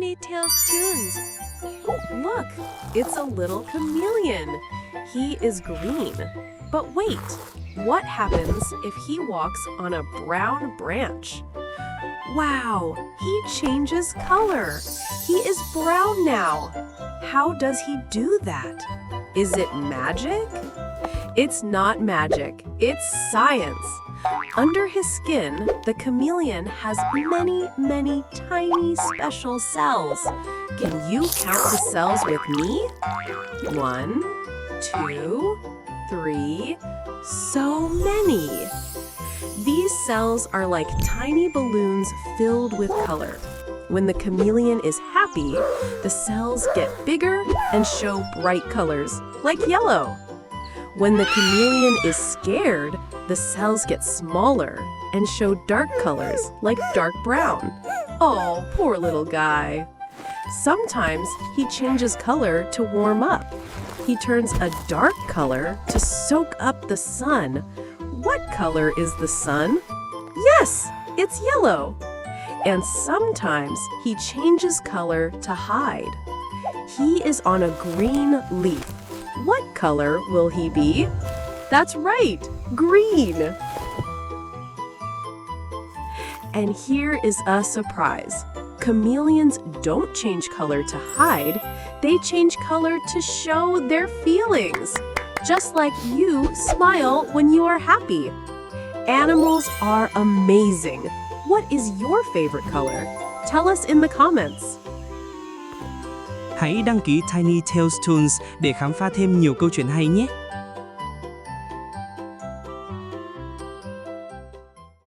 Tiny Tails tunes. Look, it's a little chameleon. He is green. But wait, what happens if he walks on a brown branch? Wow, he changes color. He is brown now. How does he do that? Is it magic? It's not magic, it's science. Under his skin, the chameleon has many, many tiny special cells. Can you count the cells with me? 1, 2, 3, so many. These cells are like tiny balloons filled with color. When the chameleon is happy, the cells get bigger and show bright colors, like yellow. When the chameleon is scared, the cells get smaller and show dark colors, like dark brown. Oh, poor little guy. Sometimes he changes color to warm up. He turns a dark color to soak up the sun. What color is the sun? Yes, it's yellow. And sometimes he changes color to hide. He is on a green leaf. What color will he be? That's right, green. And here is a surprise. Chameleons don't change color to hide. They change color to show their feelings. Just like you smile when you are happy. Animals are amazing. What is your favorite color? Tell us in the comments. Hãy đăng ký Tiny Tales Toons để khám phá thêm nhiều câu chuyện hay nhé!